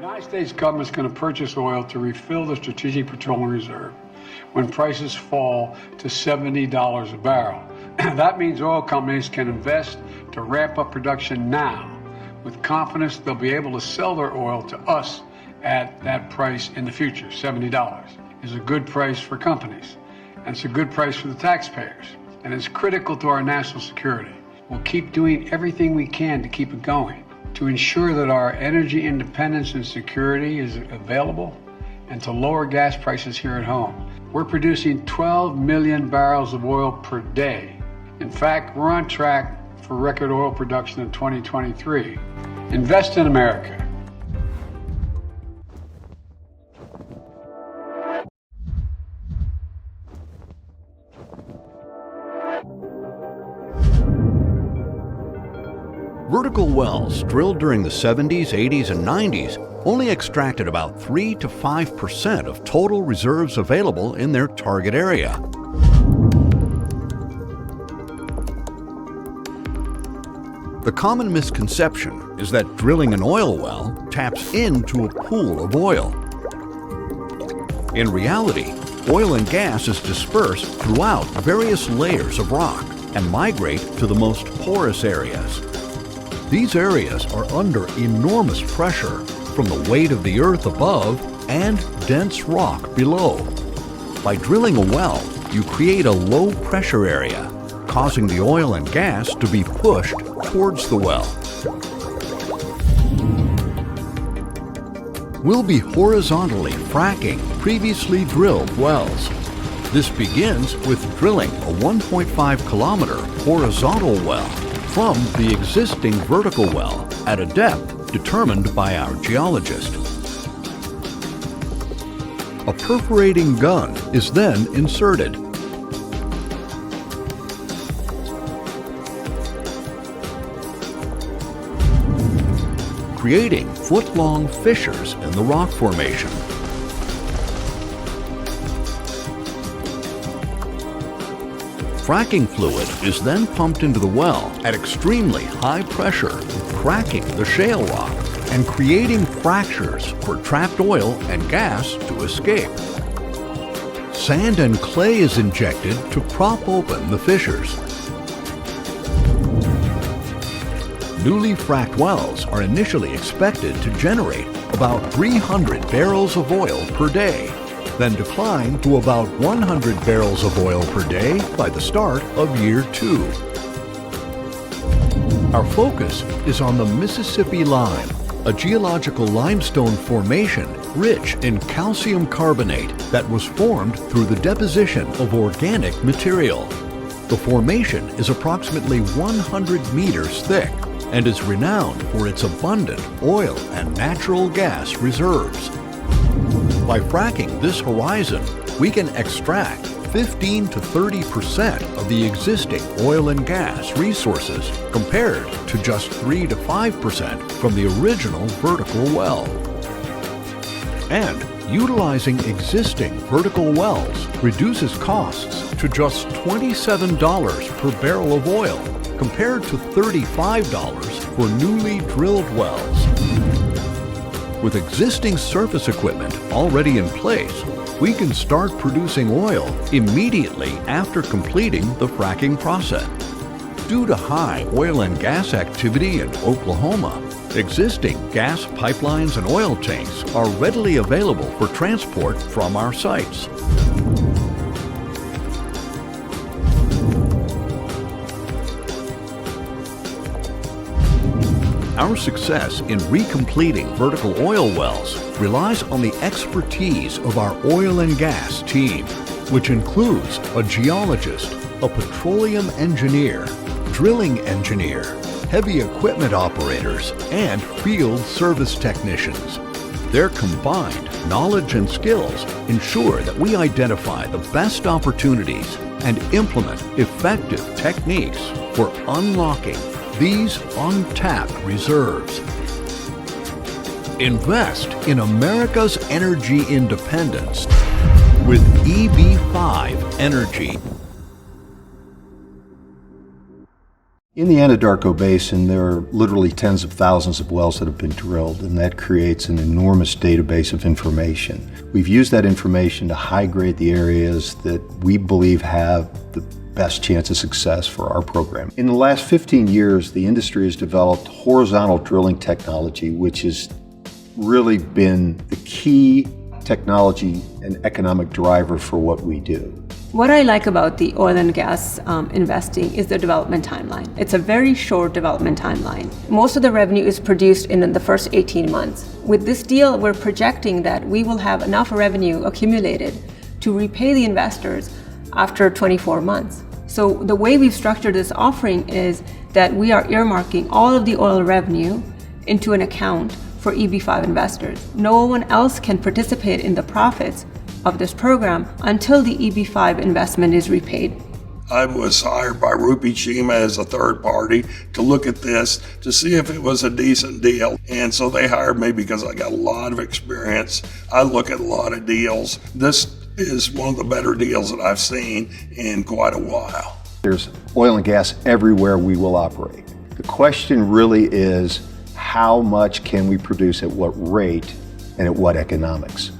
United States government is going to purchase oil to refill the Strategic Petroleum Reserve when prices fall to $70 a barrel. That means oil companies can invest to ramp up production now with confidence they'll be able to sell their oil to us at that price in the future. $70 is a good price for companies, and it's a good price for the taxpayers, and it's critical to our national security. We'll keep doing everything we can to keep it going, to ensure that our energy independence and security is available, and to lower gas prices here at home. We're producing 12 million barrels of oil per day. In fact, we're on track for record oil production in 2023. Invest in America. Vertical wells drilled during the 70s, 80s, and 90s only extracted about 3 to 5% of total reserves available in their target area. The common misconception is that drilling an oil well taps into a pool of oil. In reality, oil and gas is dispersed throughout various layers of rock and migrate to the most porous areas. These areas are under enormous pressure from the weight of the earth above and dense rock below. By drilling a well, you create a low pressure area, causing the oil and gas to be pushed towards the well. We'll be horizontally fracking previously drilled wells. This begins with drilling a 1.5 kilometer horizontal well from the existing vertical well at a depth determined by our geologist. A perforating gun is then inserted. Creating foot-long fissures in the rock formation. Fracking fluid is then pumped into the well at extremely high pressure, cracking the shale rock and creating fractures for trapped oil and gas to escape. Sand and clay is injected to prop open the fissures. Newly fracked wells are initially expected to generate about 300 barrels of oil per day, then decline to about 100 barrels of oil per day by the start of year 2. Our focus is on the Mississippi Lime, a geological limestone formation rich in calcium carbonate that was formed through the deposition of organic material. The formation is approximately 100 meters thick and is renowned for its abundant oil and natural gas reserves. By fracking this horizon, we can extract 15 to 30% of the existing oil and gas resources compared to just 3 to 5% from the original vertical well. And utilizing existing vertical wells reduces costs to just $27 per barrel of oil compared to $35 for newly drilled wells. With existing surface equipment already in place, we can start producing oil immediately after completing the fracking process. Due to high oil and gas activity in Oklahoma, existing gas pipelines and oil tanks are readily available for transport from our sites. Our success in recompleting vertical oil wells relies on the expertise of our oil and gas team, which includes a geologist, a petroleum engineer, drilling engineer, heavy equipment operators, and field service technicians. Their combined knowledge and skills ensure that we identify the best opportunities and implement effective techniques for unlocking these untapped reserves. Invest in America's energy independence with EB5 Energy. In the Anadarko Basin, there are literally tens of thousands of wells that have been drilled, and that creates an enormous database of information. We've used that information to high-grade the areas that we believe have the best chance of success for our program. In the last 15 years, the industry has developed horizontal drilling technology, which has really been the key technology and economic driver for what we do. What I like about the oil and gas investing is the development timeline. It's a very short development timeline. Most of the revenue is produced in the first 18 months. With this deal, we're projecting that we will have enough revenue accumulated to repay the investors after 24 months. So the way we've structured this offering is that we are earmarking all of the oil revenue into an account for EB5 investors. No one else can participate in the profits of this program until the EB5 investment is repaid. I was hired by Rupi Chima as a third party to look at this to see if it was a decent deal. And so they hired me because I got a lot of experience. I look at a lot of deals. This is one of the better deals that I've seen in quite a while. There's oil and gas everywhere we will operate. The question really is, how much can we produce at what rate and at what economics?